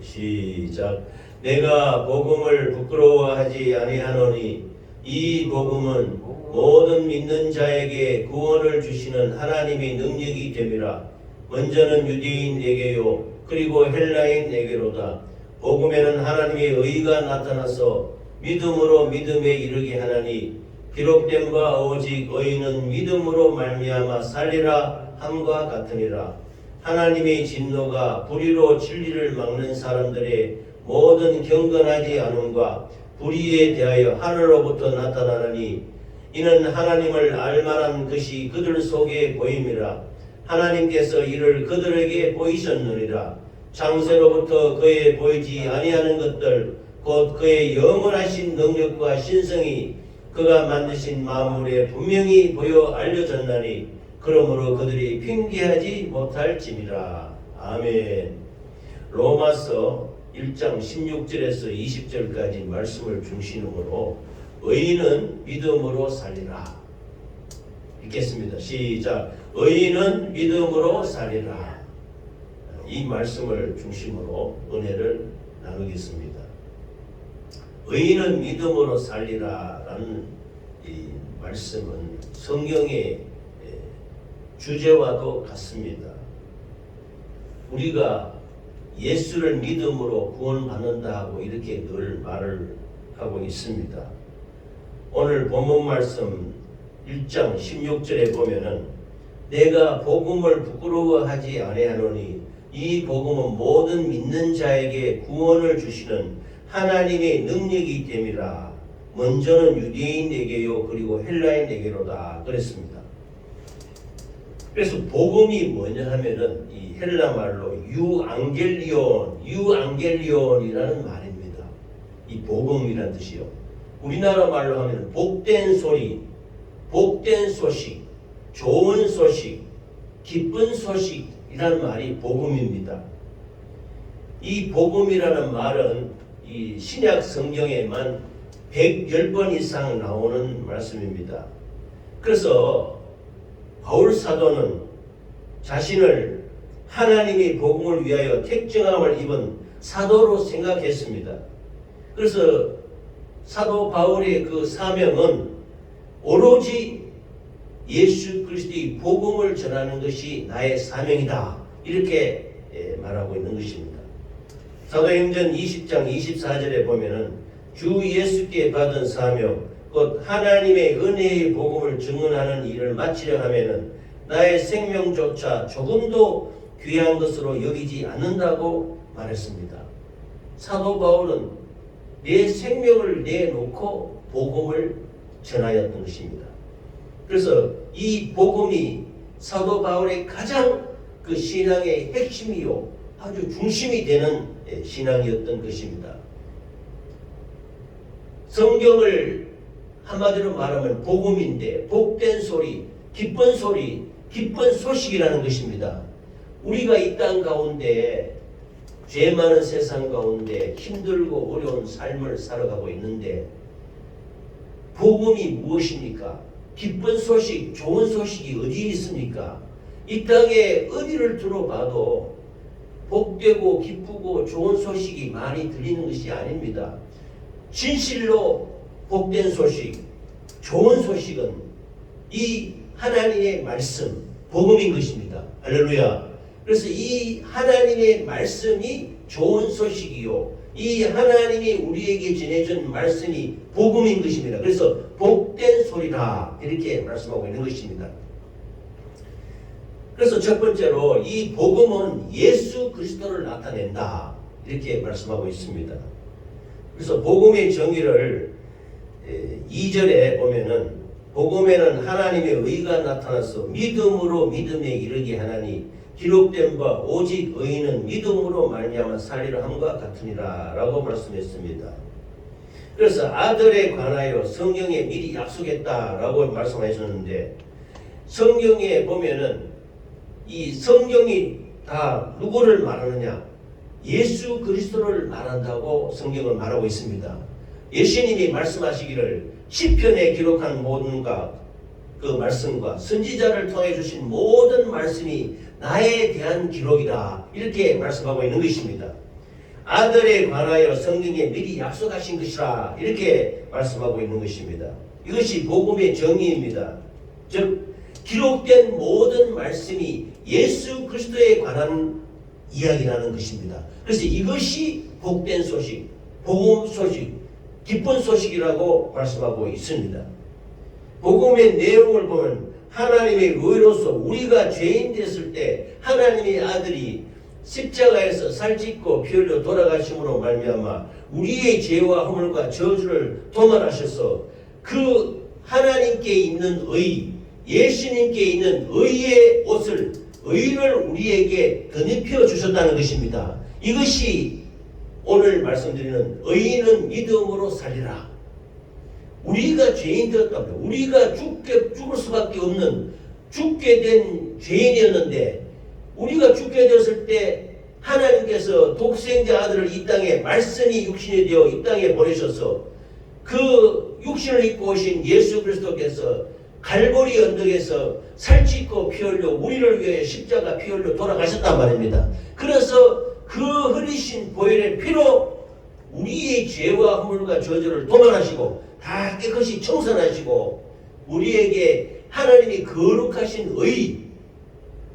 시작. 내가 복음을 부끄러워하지 아니하노니 이 복음은 모든 믿는 자에게 구원을 주시는 하나님의 능력이 됨이라. 먼저는 유대인에게요 그리고 헬라인에게로다. 복음에는 하나님의 의가 나타나서 믿음으로 믿음에 이르게 하나니 기록된 바 오직 의인은 믿음으로 말미암아 살리라 함과 같으니라. 하나님의 진노가 불의로 진리를 막는 사람들의 모든 경건하지 않음과 불의에 대하여 하늘로부터 나타나느니 이는 하나님을 알만한 것이 그들 속에 보임이라. 하나님께서 이를 그들에게 보이셨느니라. 창세로부터 그에 보이지 아니하는 것들 곧 그의 영원하신 능력과 신성이 그가 만드신 만물에 분명히 보여 알려졌나니 그러므로 그들이 핑계하지 못할지니라. 아멘. 로마서 1장 16절에서 20절까지 말씀을 중심으로 의인은 믿음으로 살리라. 읽겠습니다. 시작. 의인은 믿음으로 살리라. 이 말씀을 중심으로 은혜를 나누겠습니다. 의인은 믿음으로 살리라 라는 이 말씀은 성경의 주제와도 같습니다. 우리가 예수를 믿음으로 구원받는다 하고 이렇게 늘 말을 하고 있습니다. 오늘 본문 말씀 1장 16절에 보면은 내가 복음을 부끄러워하지 아니하노니 이 복음은 모든 믿는 자에게 구원을 주시는 하나님의 능력이 됨이라. 먼저는 유대인에게요 그리고 헬라인에게로다 그랬습니다. 그래서 복음이 뭐냐 하면은 이 헬라 말로 유앙겔리온이라는 말입니다. 이 복음이란 뜻이요. 우리나라 말로 하면 복된 소리, 복된 소식, 좋은 소식, 기쁜 소식이라는 말이 복음입니다. 이 복음이라는 말은 이 신약 성경에만 110번 이상 나오는 말씀입니다. 그래서 바울 사도는 자신을 하나님의 복음을 위하여 택정함을 입은 사도로 생각했습니다. 그래서 사도 바울의 그 사명은 오로지 예수 그리스도의 복음을 전하는 것이 나의 사명이다. 이렇게 말하고 있는 것입니다. 사도행전 20장 24절에 보면은 주 예수께 받은 사명 곧 하나님의 은혜의 복음을 증언하는 일을 마치려 하면은 나의 생명조차 조금도 귀한 것으로 여기지 않는다고 말했습니다. 사도 바울은 내 생명을 내놓고 복음을 전하였던 것입니다. 그래서 이 복음이 사도 바울의 가장 그 신앙의 핵심이요 아주 중심이 되는 신앙이었던 것입니다. 성경을 한마디로 말하면 복음인데 복된 소리, 기쁜 소리, 기쁜 소식이라는 것입니다. 우리가 이 땅 가운데 죄 많은 세상 가운데 힘들고 어려운 삶을 살아가고 있는데 복음이 무엇입니까? 기쁜 소식, 좋은 소식이 어디 있습니까? 이 땅에 어디를 들어봐도 복되고 기쁘고 좋은 소식이 많이 들리는 것이 아닙니다. 진실로 복된 소식, 좋은 소식은 이 하나님의 말씀, 복음인 것입니다. 할렐루야. 그래서 이 하나님의 말씀이 좋은 소식이요. 이 하나님이 우리에게 전해준 말씀이 복음인 것입니다. 그래서 복된 소리다. 이렇게 말씀하고 있는 것입니다. 그래서 첫 번째로 이 복음은 예수 그리스도를 나타낸다. 이렇게 말씀하고 있습니다. 그래서 복음의 정의를 2절에 보면은 복음에는 하나님의 의가 나타나서 믿음으로 믿음에 이르게 하나니 기록된 바 오직 의인은 믿음으로 말미암아 살리라 함과 같으니라 라고 말씀했습니다. 그래서 아들에 관하여 성경에 미리 약속했다라고 말씀하셨는데 성경에 보면은 이 성경이 다 누구를 말하느냐? 예수 그리스도를 말한다고 성경을 말하고 있습니다. 예수님이 말씀하시기를 시편에 기록한 모든 그 말씀과 선지자를 통해 주신 모든 말씀이 나에 대한 기록이다. 이렇게 말씀하고 있는 것입니다. 아들에 관하여 성경에 미리 약속하신 것이라 이렇게 말씀하고 있는 것입니다. 이것이 복음의 정의입니다. 즉 기록된 모든 말씀이 예수 그리스도에 관한 이야기라는 것입니다. 그래서 이것이 복된 소식, 복음 소식, 기쁜 소식이라고 말씀하고 있습니다. 복음의 내용을 보면 하나님의 의로서 우리가 죄인 됐을 때 하나님의 아들이 십자가에서 살짓고 피 흘려 돌아가심으로 말미암아 우리의 죄와 허물과 저주를 도말하셔서 그 하나님께 있는 의, 예수님께 있는 의의 옷을, 의를 우리에게 덧입혀 주셨다는 것입니다. 이것이 오늘 말씀드리는 의인은 믿음으로 살리라. 우리가 죄인 되었다면 우리가 죽을 수밖에 없는 죽게 된 죄인이었는데 우리가 죽게 되었을 때 하나님께서 독생자 아들을 이 땅에 말씀이 육신이 되어 이 땅에 보내셔서 그 육신을 입고 오신 예수 그리스도께서 갈보리 언덕에서 살짓고 피 흘려 우리를 위해 십자가 피 흘려 돌아가셨단 말입니다. 그래서 그 흘리신 보혈의 피로 우리의 죄와 허물과 저주를 도말하시고 다 깨끗이 청산하시고 우리에게 하나님이 거룩하신 의,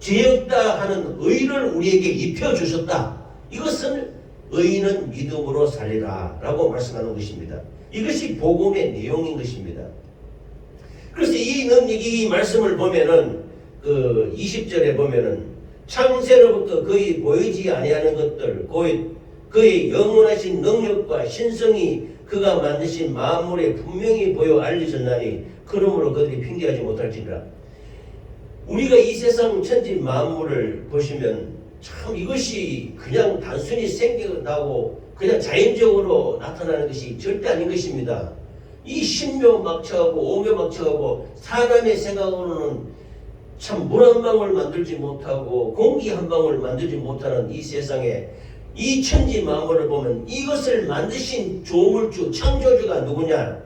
죄 없다 하는 의를 우리에게 입혀주셨다. 이것은 의인은 믿음으로 살리라 라고 말씀하는 것입니다. 이것이 복음의 내용인 것입니다. 그래서 이 말씀을 보면은 그 20절에 보면은 창세로부터 거의 보이지 아니하는 것들, 그의 영원하신 능력과 신성이 그가 만드신 만물에 분명히 보여 알려졌나니 그러므로 그들이 핑계하지 못할지니라. 우리가 이 세상 천지 만물을 보시면 참 이것이 그냥 단순히 생겨나고 그냥 자연적으로 나타나는 것이 절대 아닌 것입니다. 이 신묘막측하고 오묘막측하고 사람의 생각으로는 참 물 한 방울 만들지 못하고 공기 한 방울 만들지 못하는 이 세상에 이 천지 만물을 보면 이것을 만드신 조물주, 창조주가 누구냐?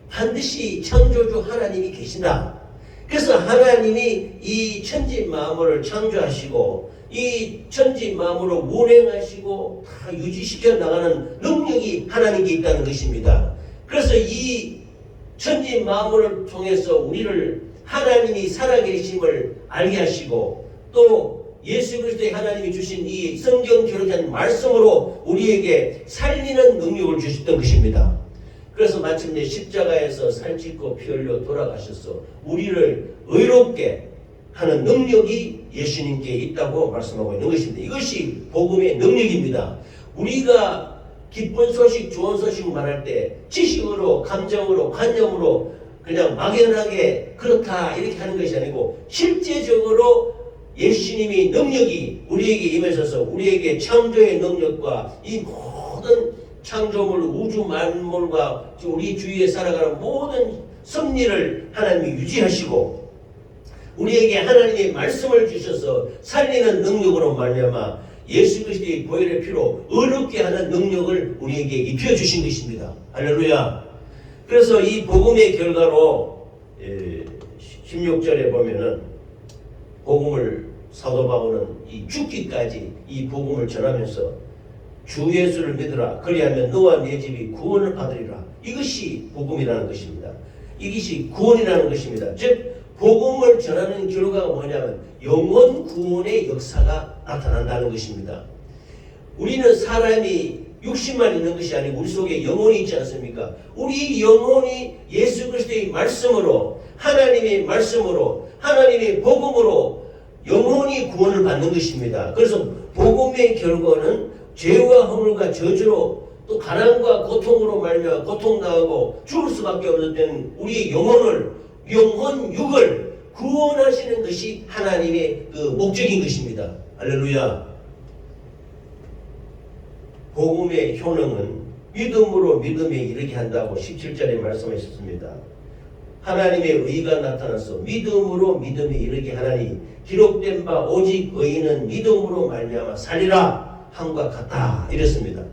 반드시 창조주 하나님이 계신다. 그래서 하나님이 이 천지 만물을 창조하시고 이 천지 만물을 운행하시고 다 유지시켜 나가는 능력이 하나님께 있다는 것입니다. 그래서 이 천지 만물을 통해서 우리를 하나님이 살아계심을 알게 하시고 또 예수 그리스도의 하나님이 주신 이 성경 기록한 말씀으로 우리에게 살리는 능력을 주셨던 것입니다. 그래서 마침내 십자가에서 살짓고 피 흘려 돌아가셔서 우리를 의롭게 하는 능력이 예수님께 있다고 말씀하고 있는 것입니다. 이것이 복음의 능력입니다. 우리가 기쁜 소식, 좋은 소식 말할 때 지식으로, 감정으로, 관념으로 그냥 막연하게 그렇다 이렇게 하는 것이 아니고 실제적으로 예수님이 능력이 우리에게 임하셔서 우리에게 창조의 능력과 이 모든 창조물, 우주 만물과 우리 주위에 살아가는 모든 섭리를 하나님이 유지하시고 우리에게 하나님의 말씀을 주셔서 살리는 능력으로 말미암아 예수 그리스도의 보혈의 피로 의롭게 하는 능력을 우리에게 입혀주신 것입니다. 할렐루야. 그래서 이 복음의 결과로 16절에 보면은 복음을 사도 바울은 이 죽기까지 이 복음을 전하면서 주 예수를 믿으라. 그리하면 너와 네 집이 구원을 받으리라. 이것이 복음이라는 것입니다. 이것이 구원이라는 것입니다. 즉 복음을 전하는 결과가 뭐냐면 영혼 구원의 역사가 나타난다는 것입니다. 우리는 사람이 육신만 있는 것이 아니고 우리 속에 영혼이 있지 않습니까? 우리 영혼이 예수 그리스도의 말씀으로 하나님의 말씀으로 하나님의 복음으로 영혼이 구원을 받는 것입니다. 그래서 복음의 결과는 죄와 허물과 저주로 또 가난과 고통으로 말미암아 고통당하고 죽을 수밖에 없는 때는 우리의 영혼 육을 구원하시는 것이 하나님의 그 목적인 것입니다. 할렐루야. 복음의 효능은 믿음으로 믿음에 이르게 한다고 17절에 말씀하셨습니다. 하나님의 의가 나타나서 믿음으로 믿음에 이르게 하나니 기록된 바 오직 의인은 믿음으로 말미암아 살리라 함과 같다 이랬습니다.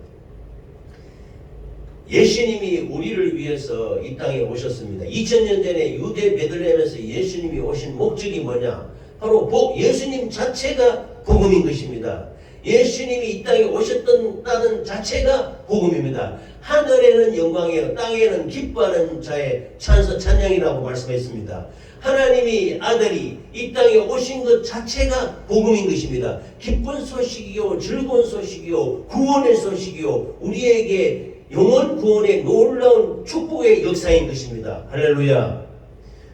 예수님이 우리를 위해서 이 땅에 오셨습니다. 2000년 전에 유대 베들레헴에서 예수님이 오신 목적이 뭐냐? 바로 예수님 자체가 복음인 것입니다. 예수님이 이 땅에 오셨다는 자체가 복음입니다. 하늘에는 영광이요 땅에는 기뻐하는 자의 찬양이라고 말씀했습니다. 하나님이 아들이 이 땅에 오신 것 자체가 복음인 것입니다. 기쁜 소식이요 즐거운 소식이요 구원의 소식이요 우리에게 영원 구원의 놀라운 축복의 역사인 것입니다. 할렐루야.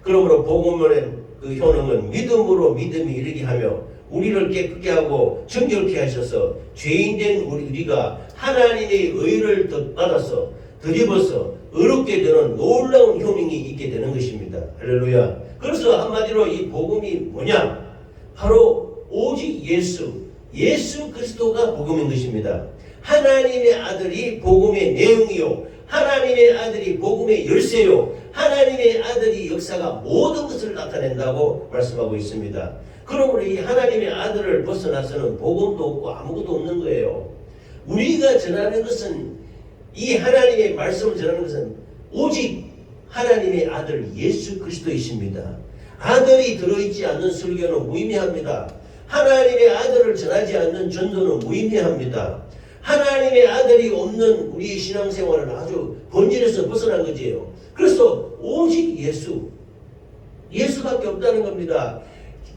그러므로 복음의 그 효능은 믿음으로 믿음이 이르게 하며 우리를 깨끗게 하고 정결케 하셔서 죄인된 우리가 하나님의 의를 받아서 덧입어서 의롭게 되는 놀라운 효능이 있게 되는 것입니다. 할렐루야. 그래서 한마디로 이 복음이 뭐냐? 바로 오직 예수 그리스도가 복음인 것입니다. 하나님의 아들이 복음의 내용이요 하나님의 아들이 복음의 열쇠요 하나님의 아들이 역사가 모든 것을 나타낸다고 말씀하고 있습니다. 그러므로 이 하나님의 아들을 벗어나서는 복음도 없고 아무것도 없는 거예요. 우리가 전하는 것은 이 하나님의 말씀을 전하는 것은 오직 하나님의 아들 예수 그리스도이십니다. 아들이 들어있지 않는 설교는 무의미합니다. 하나님의 아들을 전하지 않는 전도는 무의미합니다. 하나님의 아들이 없는 우리의 신앙생활은 아주 본질에서 벗어난 거지요. 그래서 오직 예수밖에 없다는 겁니다.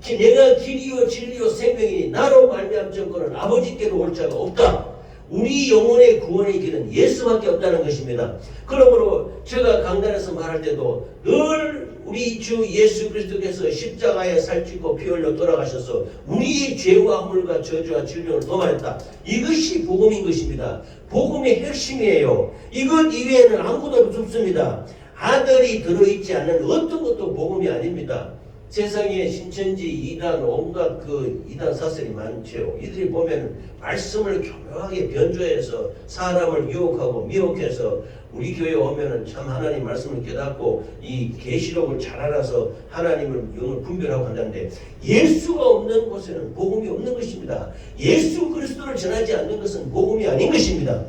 내가 길이요 진리요 생명이니 나로 말미암 정권은 아버지께로 올 자가 없다. 우리 영혼의 구원의 길은 예수밖에 없다는 것입니다. 그러므로 제가 강단에서 말할 때도 늘 우리 주 예수 그리스도께서 십자가에 살찌고 피 흘려 돌아가셔서 우리의 죄와 허물과 저주와 질병을 도말했다. 이것이 복음인 것입니다. 복음의 핵심이에요. 이것 이외에는 아무것도 없습니다. 아들이 들어있지 않는 어떤 것도 복음이 아닙니다. 세상에 신천지 이단 온갖 그 이단 사설이 많죠. 이들이 보면 말씀을 교묘하게 변조해서 사람을 유혹하고 미혹해서 우리 교회에 오면은 참 하나님 말씀을 깨닫고 이 계시록을 잘 알아서 하나님을 영을 분별하고 한다는데 예수가 없는 곳에는 복음이 없는 것입니다. 예수 그리스도를 전하지 않는 것은 복음이 아닌 것입니다.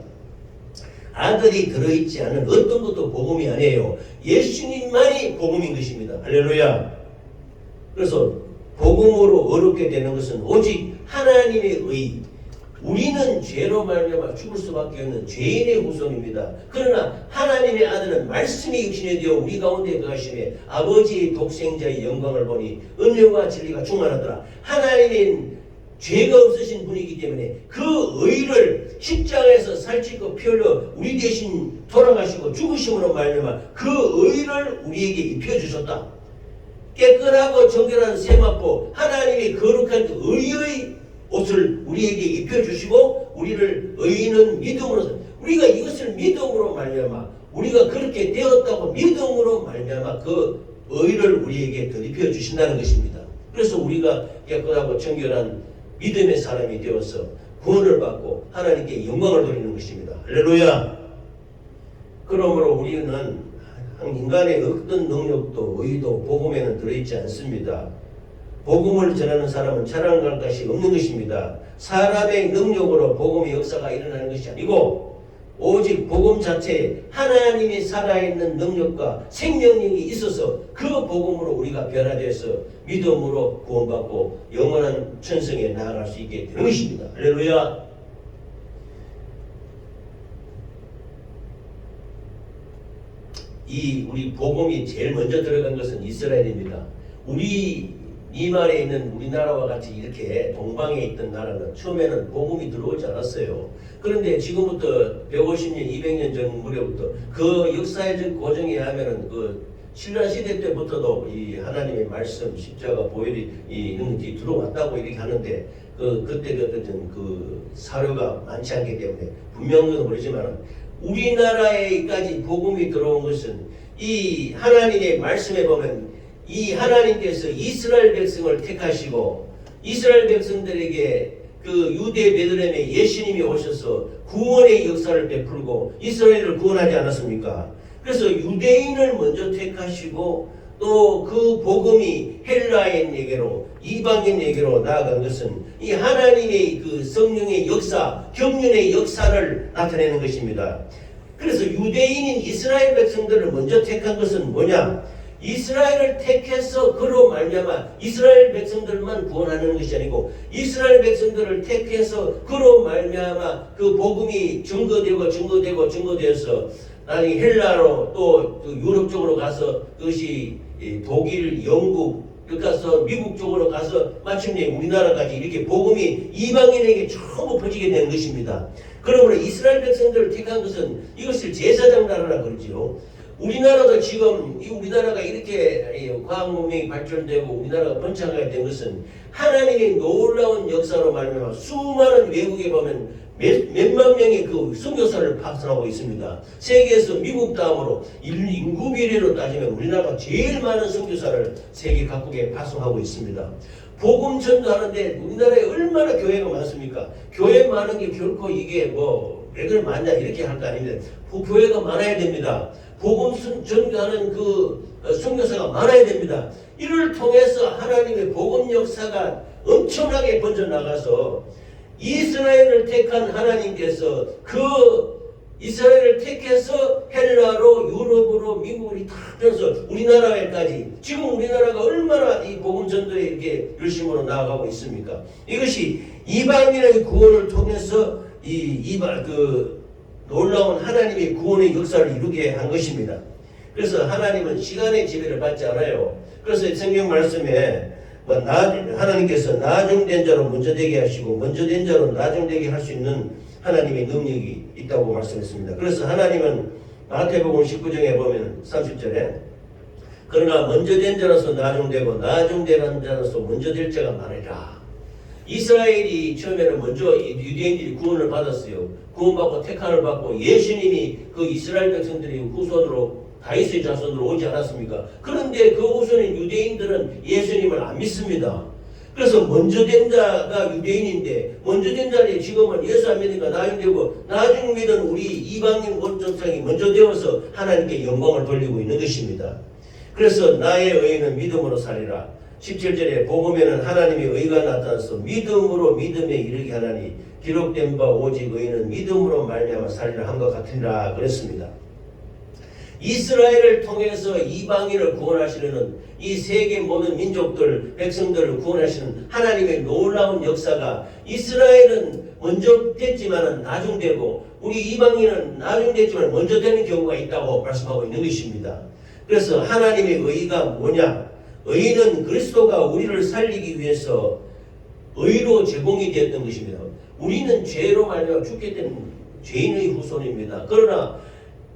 아들이 들어있지 않은 어떤 것도 복음이 아니에요. 예수님만이 복음인 것입니다. 할렐루야. 그래서 복음으로 어렵게 되는 것은 오직 하나님의 의. 우리는 죄로 말미암아 죽을 수밖에 없는 죄인의 후손입니다. 그러나 하나님의 아들은 말씀이 육신이 되어 우리 가운데 거하심에 아버지의 독생자의 영광을 보니 은혜와 진리가 충만하더라. 하나님은 죄가 없으신 분이기 때문에 그 의를 십자가에서 살찌고 피 흘려 우리 대신 돌아가시고 죽으심으로 말미암아 그 의를 우리에게 입혀주셨다. 깨끗하고 정결한 세마포 하나님이 거룩한 의의 옷을 우리에게 입혀주시고 우리를 의인은 믿음으로 우리가 이것을 믿음으로 말미암아 우리가 그렇게 되었다고 믿음으로 말미암아 그 의를 우리에게 덧입혀 주신다는 것입니다. 그래서 우리가 깨끗하고 정결한 믿음의 사람이 되어서 구원을 받고 하나님께 영광을 돌리는 것입니다. 할렐루야. 그러므로 우리는 인간의 어떤 능력도 의도 복음에는 들어있지 않습니다. 복음을 전하는 사람은 자랑할 것이 없는 것입니다. 사람의 능력으로 복음의 역사가 일어나는 것이 아니고 오직 복음 자체에 하나님이 살아있는 능력과 생명력이 있어서 그 복음으로 우리가 변화되어서 믿음으로 구원받고 영원한 천성에 나아갈 수 있게 되는 것입니다. 할렐루야. 우리 복음이 제일 먼저 들어간 것은 이스라엘입니다. 우리 미만에 있는 우리나라와 같이 이렇게 동방에 있던 나라는 처음에는 복음이 들어오지 않았어요. 그런데 지금부터 150년, 200년 전 무렵부터 그 역사적 과정에 하면은 그 신라 시대 때부터도 이 하나님의 말씀, 십자가, 보혈이 이런 것이 들어왔다고 이렇게 하는데 그때 그 사료가 많지 않기 때문에 분명은 모르지만 우리나라에까지 복음이 들어온 것은 이 하나님의 말씀에 보면 이 하나님께서 이스라엘 백성을 택하시고 이스라엘 백성들에게 그 유대 베들레헴에 예수님이 오셔서 구원의 역사를 베풀고 이스라엘을 구원하지 않았습니까? 그래서 유대인을 먼저 택하시고 또 그 복음이 헬라인에게로 이방인에게로 나아간 것은 이 하나님의 그 성령의 역사, 경륜의 역사를 나타내는 것입니다. 그래서 유대인인 이스라엘 백성들을 먼저 택한 것은 뭐냐? 이스라엘을 택해서 그로 말미암아 이스라엘 백성들만 구원하는 것이 아니고 이스라엘 백성들을 택해서 그로 말미암아 그 복음이 증거되어서 나중에 헬라로 또 유럽 쪽으로 가서 그것이 독일, 영국 가서 미국 쪽으로 가서 마침내 우리나라까지 이렇게 복음이 이방인에게 전부 퍼지게 되는 것입니다. 그러므로 이스라엘 백성들을 택한 것은 이것을 제사장 나라라 그러지요. 우리나라도 지금 우리나라가 이렇게 과학 문명이 발전되고 우리나라가 번창하게 된 것은 하나님의 놀라운 역사로 말미암아 수많은 외국에 보면 몇만 명의 그 선교사를 파송하고 있습니다. 세계에서 미국 다음으로 인구 비례로 따지면 우리나라가 제일 많은 선교사를 세계 각국에 파송하고 있습니다. 복음 전도하는데 우리나라에 얼마나 교회가 많습니까? 교회 많은 게 결코 이게 왜 그래 많냐 이렇게 할 거 아닙니다. 교회가 많아야 됩니다. 복음 전도하는 그 선교사가 많아야 됩니다. 이를 통해서 하나님의 복음 역사가 엄청나게 번져나가서 이스라엘을 택한 하나님께서 그 이스라엘을 택해서 헬라로 유럽으로 미국으로 다 펴서 우리나라에까지 지금 우리나라가 얼마나 이 복음 전도에 이렇게 열심으로 나아가고 있습니까? 이것이 이방인의 구원을 통해서 그 놀라운 하나님의 구원의 역사를 이루게 한 것입니다. 그래서 하나님은 시간의 지배를 받지 않아요. 그래서 성경 말씀에 하나님께서 나중된 자로 먼저 되게 하시고 먼저 된 자로 나중되게 할 수 있는 하나님의 능력이 있다고 말씀했습니다. 그래서 하나님은 마태복음 19장에 보면 30절에 그러나 먼저 된 자로서 나중되고 나중된 자로서 먼저 될 자가 많으리라. 이스라엘이 처음에는 먼저 유대인들이 구원을 받았어요. 구원받고 택함을 받고 예수님이 그 이스라엘 백성들의 후손으로 다윗의 자손으로 오지 않았습니까? 그런데 그 후손인 유대인들은 예수님을 안 믿습니다. 그래서 먼저 된 자가 유대인인데 먼저 된 자리 지금은 예수 안 믿으니까 나중되고 나중 믿은 우리 이방인 원정상이 먼저 되어서 하나님께 영광을 돌리고 있는 것입니다. 그래서 나의 의인은 믿음으로 살리라. 17절에 복음에는 하나님의 의가 나타나서 믿음으로 믿음에 이르게 하나니 기록된 바 오직 의인은 믿음으로 말미암아 살리라 한 것 같으리라 그랬습니다. 이스라엘을 통해서 이방인을 구원하시려는 이 세계 모든 민족들, 백성들을 구원하시는 하나님의 놀라운 역사가 이스라엘은 먼저 됐지만은 나중되고 우리 이방인은 나중됐지만 먼저 되는 경우가 있다고 말씀하고 있는 것입니다. 그래서 하나님의 의가 뭐냐? 의는 그리스도가 우리를 살리기 위해서 의로 제공이 되었던 것입니다. 우리는 죄로 말미암아 죽게 된 죄인의 후손입니다. 그러나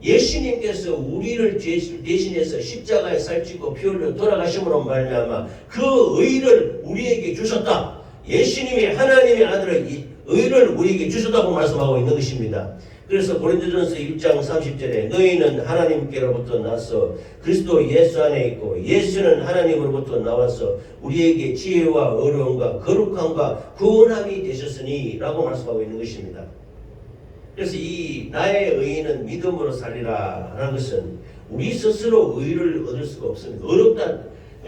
예수님께서 우리를 대신해서 십자가에 살찌고 피 흘려 돌아가심으로 말미암아 그 의를 우리에게 주셨다. 예수님이 하나님의 아들의 이 의를 우리에게 주셨다고 말씀하고 있는 것입니다. 그래서 고린도전서 1장 30절에 너희는 하나님께로부터 나서 그리스도 예수 안에 있고 예수는 하나님으로부터 나와서 우리에게 지혜와 어려움과 거룩함과 구원함이 되셨으니 라고 말씀하고 있는 것입니다. 그래서 이 나의 의인은 믿음으로 살리라 하는 것은 우리 스스로 의를 얻을 수가 없습니다. 어렵다,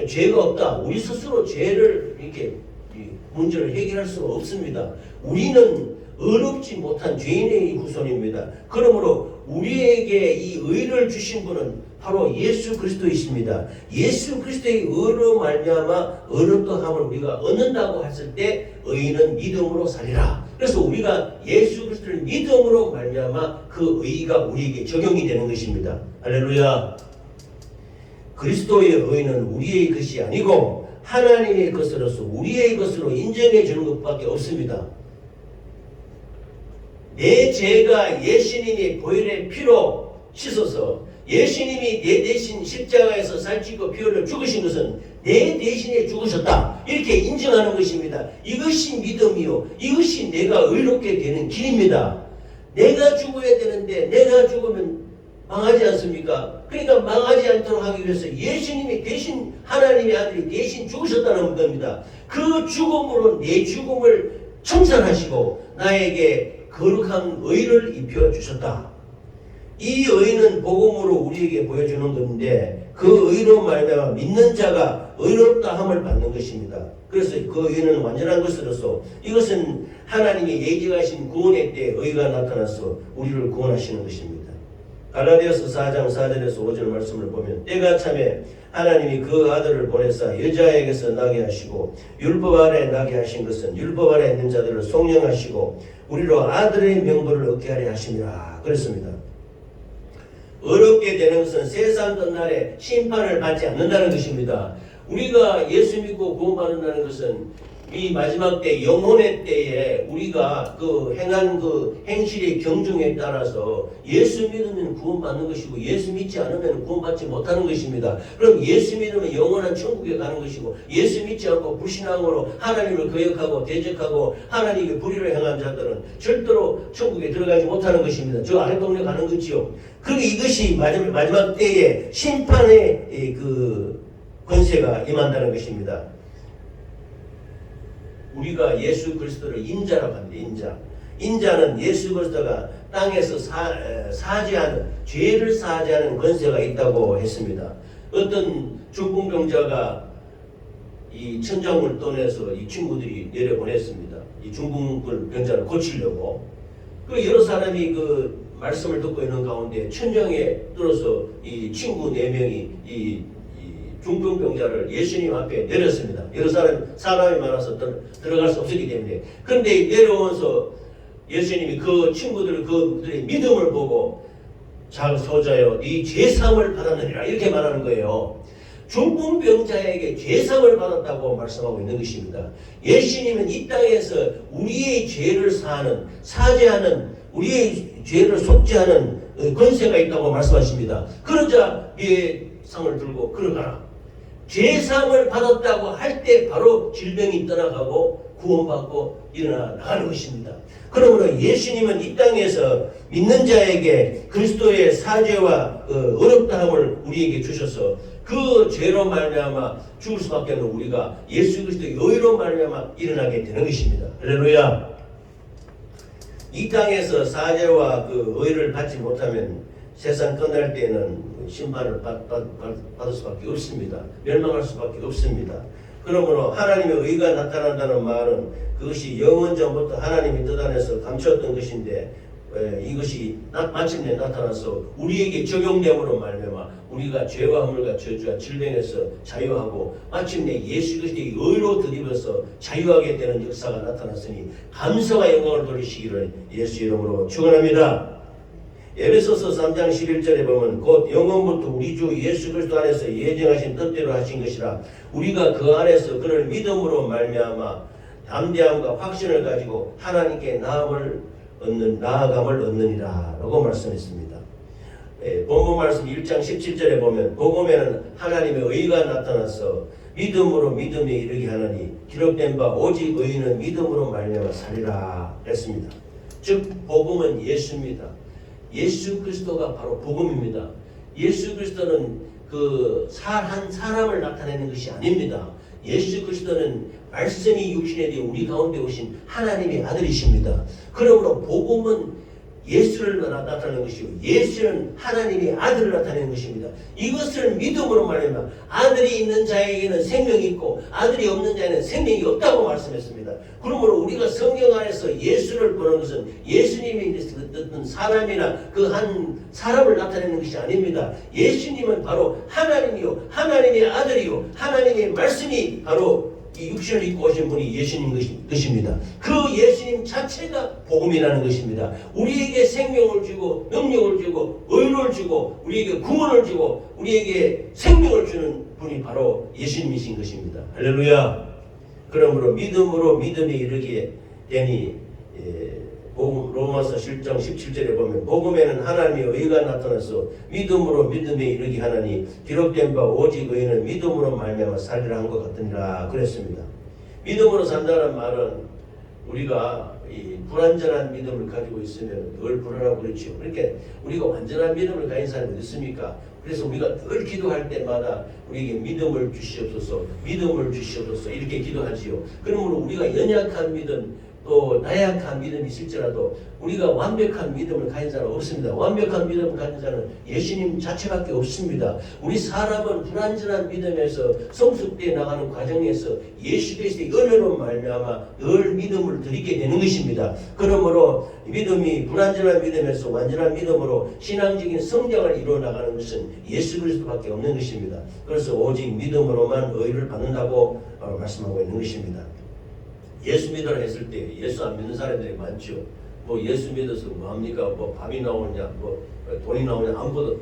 죄가 없다. 우리 스스로 죄를 이렇게 문제를 해결할 수가 없습니다. 우리는 어렵지 못한 죄인의 후손입니다. 그러므로 우리에게 이 의를 주신 분은 바로 예수 그리스도이십니다. 예수 그리스도의 의로 말미암아 어렵도함을 우리가 얻는다고 했을 때 의인은 믿음으로 살리라. 그래서 우리가 예수 그리스도를 믿음으로 말미암아 그 의가 우리에게 적용이 되는 것입니다. 할렐루야. 그리스도의 의는 우리의 것이 아니고 하나님의 것으로서 우리의 것으로 인정해 주는 것밖에 없습니다. 내 죄가 예수님이 보혈의 피로 씻어서 예수님이 내 대신 십자가에서 살찌고 피 흘려 죽으신 것은 내 대신에 죽으셨다. 이렇게 인정하는 것입니다. 이것이 믿음이요. 이것이 내가 의롭게 되는 길입니다. 내가 죽어야 되는데 내가 죽으면 망하지 않습니까? 그러니까 망하지 않도록 하기 위해서 예수님이 대신 하나님의 아들이 대신 죽으셨다는 겁니다. 그 죽음으로 내 죽음을 청산하시고 나에게 거룩한 의를 입혀주셨다. 이 의는 복음으로 우리에게 보여주는 건데 그 의로 말미암아 믿는 자가 의롭다 함을 받는 것입니다. 그래서 그 의는 완전한 것으로서 이것은 하나님이 예정하신 구원의 때 의가 나타나서 우리를 구원하시는 것입니다. 갈라디아서 4장 4절에서 5절 말씀을 보면 때가 참에 하나님이 그 아들을 보내사 여자에게서 나게 하시고 율법 아래 나게 하신 것은 율법 아래 있는 자들을 속량하시고 우리로 아들의 명분을 얻게 하려 하심이라 그랬습니다. 어렵게 되는 것은 세상 끝날에 심판을 받지 않는다는 것입니다. 우리가 예수 믿고 구원받는다는 것은 이 마지막 때 영혼의 때에 우리가 그 행한 그 행실의 경중에 따라서 예수 믿으면 구원받는 것이고 예수 믿지 않으면 구원받지 못하는 것입니다. 그럼 예수 믿으면 영원한 천국에 가는 것이고 예수 믿지 않고 불신앙으로 하나님을 거역하고 대적하고 하나님의 불의를 행한 자들은 절대로 천국에 들어가지 못하는 것입니다. 저 아랫동네 가는 거지요. 그리고 이것이 마지막 때에 심판의 그 권세가 임한다는 것입니다. 우리가 예수 그리스도를 인자라고 합니다. 인자는 예수 그리스도가 땅에서 사죄하는 죄를 사죄하는 권세가 있다고 했습니다. 어떤 중풍병자가 이 천장을 떠내서 이 친구들이 내려보냈습니다. 이 중풍병자를 고치려고. 그 여러 사람이 그 말씀을 듣고 있는 가운데 천장에 뚫어서 이 친구 4명이 이 중풍병자를 예수님 앞에 내렸습니다. 여러 사람이 많아서 들어갈 수 없었기 때문에. 그런데 내려오면서 예수님이 그 그들의 믿음을 보고 소자여 네 죄사함을 받았느니라 이렇게 말하는 거예요. 중풍병자에게 죄사함을 받았다고 말씀하고 있는 것입니다. 예수님은 이 땅에서 우리의 죄를 사죄하는 우리의 죄를 속죄하는 권세가 있다고 말씀하십니다. 그러자 네 상을 들고 걸어가라. 죄사함을 받았다고 할 때 바로 질병이 떠나가고 구원받고 일어나 나가는 것입니다. 그러므로 예수님은 이 땅에서 믿는 자에게 그리스도의 사죄와 어렵다함을 우리에게 주셔서 그 죄로 말미암아 죽을 수밖에 없는 우리가 예수 그리스도의 의로 말미암아 일어나게 되는 것입니다. 할렐루야. 이 땅에서 사죄와 그 의를 받지 못하면 세상 끝날 때는 심판을 받을 수밖에 없습니다. 멸망할 수밖에 없습니다. 그러므로 하나님의 의가 나타난다는 말은 그것이 영원 전부터 하나님이 뜻 안에서 감추었던 것인데 이것이 마침내 나타나서 우리에게 적용됨으로 말미암아 우리가 죄와 허물과 저주와 질병에서 자유하고 마침내 예수 그리스도의 의로 드디어서 자유하게 되는 역사가 나타났으니 감사와 영광을 돌리시기를 예수 이름으로 축원합니다. 에베소서 3장 11절에 보면 곧 영원부터 우리 주 예수 그리스도 안에서 예정하신 뜻대로 하신 것이라 우리가 그 안에서 그를 믿음으로 말미암아 담대함과 확신을 가지고 하나님께 나아감을 얻느니라 라고 말씀했습니다. 본문 말씀 1장 17절에 보면 복음에는 하나님의 의가 나타나서 믿음으로 믿음에 이르게 하느니 기록된 바 오직 의인은 믿음으로 말미암아 살리라 했습니다. 즉 복음은 예수입니다. 예수 그리스도가 바로 복음입니다. 예수 그리스도는 한 사람을 나타내는 것이 아닙니다. 예수 그리스도는 말씀이 육신에 대해 우리 가운데 오신 하나님의 아들이십니다. 그러므로 복음은 예수를 나타내는 것이고 예수는 하나님의 아들을 나타내는 것입니다. 이것을 믿음으로 말하면 아들이 있는 자에게는 생명이 있고 아들이 없는 자에는 생명이 없다고 말씀했습니다. 그러므로 우리가 성경 안에서 예수를 보는 것은 예수님이 어떤 사람이나 그 한 사람을 나타내는 것이 아닙니다. 예수님은 바로 하나님이요 하나님의 아들이요 하나님의 말씀이 바로 이 육신을 입고 오신 분이 예수님 것입니다. 그 예수님 자체가 복음이라는 것입니다. 우리에게 생명을 주고 능력을 주고 의를 주고 우리에게 구원을 주고 우리에게 생명을 주는 분이 바로 예수님이신 것입니다. 할렐루야. 그러므로 믿음으로 믿음에 이르게 되니 로마서 7장 17절에 보면 복음에는 하나님의 의가 나타나서 믿음으로 믿음에 이르게 하나니 기록된 바 오직 의인은 믿음으로 말미암아 살리라 한 것 같으니라 그랬습니다. 믿음으로 산다는 말은 우리가 이 불완전한 믿음을 가지고 있으면 늘 불안하고 그렇죠. 그러니까 우리가 완전한 믿음을 가진 사람이 어디 있습니까? 그래서 우리가 늘 기도할 때마다 우리에게 믿음을 주시옵소서, 믿음을 주시옵소서 이렇게 기도하지요. 그러므로 우리가 연약한 믿음, 또 나약한 믿음이 있을지라도 우리가 완벽한 믿음을 가진 자는 없습니다. 완벽한 믿음을 가진 자는 예수님 자체밖에 없습니다. 우리 사람은 불완전한 믿음에서 성숙되어 나가는 과정에서 예수 그리스도의 은혜로 말미암아 늘 믿음을 드리게 되는 것입니다. 그러므로 믿음이 불완전한 믿음에서 완전한 믿음으로 신앙적인 성장을 이루어 나가는 것은 예수 그리스도밖에 없는 것입니다. 그래서 오직 믿음으로만 의를 받는다고 말씀하고 있는 것입니다. 예수 믿으라 했을 때 예수 안 믿는 사람들이 많죠. 뭐 예수 믿어서 뭐 합니까? 뭐 밥이 나오냐, 뭐 돈이 나오냐 아무것도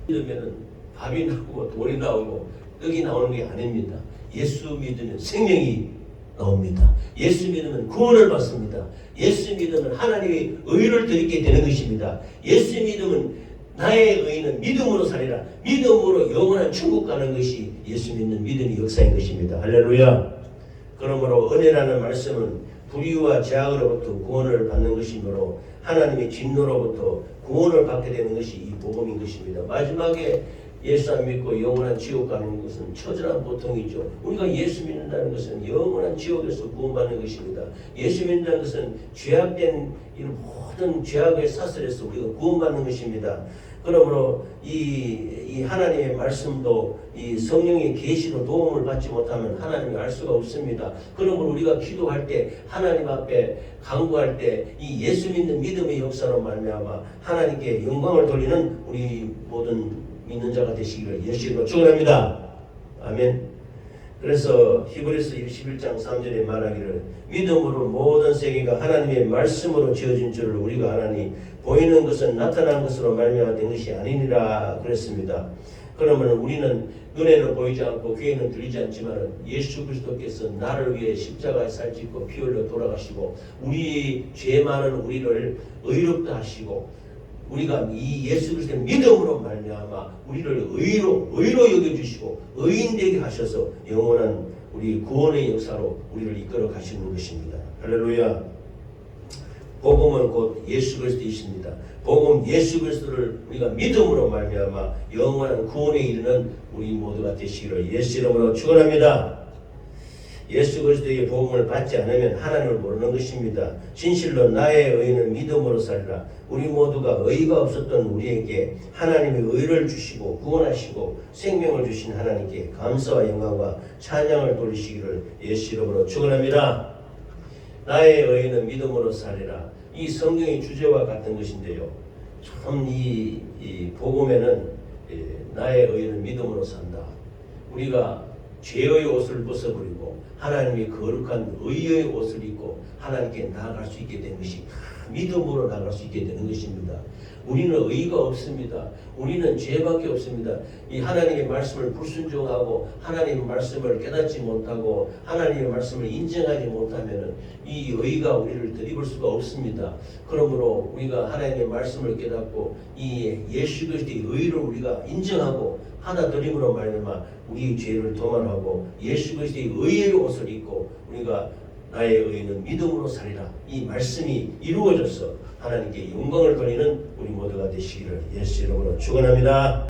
믿으면은 밥이 나오고 돈이 나오고 떡이 나오는 게 아닙니다. 예수 믿으면 생명이 나옵니다. 예수 믿으면 구원을 받습니다. 예수 믿으면 하나님의 의를 드리게 되는 것입니다. 예수 믿으면 나의 의는 믿음으로 살리라. 믿음으로 영원한 천국 가는 것이 예수 믿는 믿음의 역사인 것입니다. 할렐루야. 그러므로 은혜라는 말씀은 불의와 죄악으로부터 구원을 받는 것이므로 하나님의 진노로부터 구원을 받게 되는 것이 이 복음인 것입니다. 마지막에 예수 안 믿고 영원한 지옥 가는 것은 처절한 고통이죠. 우리가 예수 믿는다는 것은 영원한 지옥에서 구원받는 것입니다. 예수 믿는다는 것은 죄악된 이 모든 죄악의 사슬에서 우리가 구원받는 것입니다. 그러므로 이 하나님의 말씀도 이 성령의 계시로 도움을 받지 못하면 하나님이 알 수가 없습니다. 그러므로 우리가 기도할 때 하나님 앞에 간구할 때 이 예수 믿는 믿음의 역사로 말미암아 하나님께 영광을 돌리는 우리 모든 믿는 자가 되시기를 예수로 축원합니다. 아멘. 그래서 히브리서 11장 3절에 말하기를 믿음으로 모든 세계가 하나님의 말씀으로 지어진 줄을 우리가 아나니 보이는 것은 나타난 것으로 말미암아 된 것이 아니니라 그랬습니다. 그러면 우리는 눈에는 보이지 않고 귀에는 들리지 않지만 예수 그리스도께서 나를 위해 십자가에 살 찢고 피 흘려 돌아가시고 우리 죄 많은 우리를 의롭다 하시고 우리가 이 예수 그리스도의 믿음으로 말미암아 우리를 의로 여겨주시고 의인되게 하셔서 영원한 우리 구원의 역사로 우리를 이끌어 가시는 것입니다. 할렐루야. 복음은 곧 예수 그리스도이십니다. 복음 예수 그리스도를 우리가 믿음으로 말미암아 영원한 구원에 이르는 우리 모두가 되시기를 예수 이름으로 축원합니다. 예수 그리스도의 복음을 받지 않으면 하나님을 모르는 것입니다. 진실로 나의 의는 믿음으로 살리라. 우리 모두가 의가 없었던 우리에게 하나님의 의를 주시고 구원하시고 생명을 주신 하나님께 감사와 영광과 찬양을 돌리시기를 예수 이름으로 축원합니다. 나의 의는 믿음으로 살리라. 이 성경의 주제와 같은 것인데요. 참 이 복음에는 나의 의는 믿음으로 산다. 우리가 죄의 옷을 벗어버리고 하나님의 거룩한 의의 옷을 입고 하나님께 나아갈 수 있게 된 것이 믿음으로 나아갈 수 있게 되는 것입니다. 우리는 의가 없습니다. 우리는 죄밖에 없습니다. 이 하나님의 말씀을 불순종하고 하나님의 말씀을 깨닫지 못하고 하나님의 말씀을 인정하지 못하면 이 의가 우리를 드리볼 수가 없습니다. 그러므로 우리가 하나님의 말씀을 깨닫고 이 예수 그리스도의 의를 우리가 인정하고 받아들임으로 말미암아 우리의 죄를 도말하고 예수 그리스도의 의의 옷을 입고 우리가 나의 의는 믿음으로 살리라. 이 말씀이 이루어져서 하나님께 영광을 돌리는 우리 모두가 되시기를 예수 이름으로 축원합니다.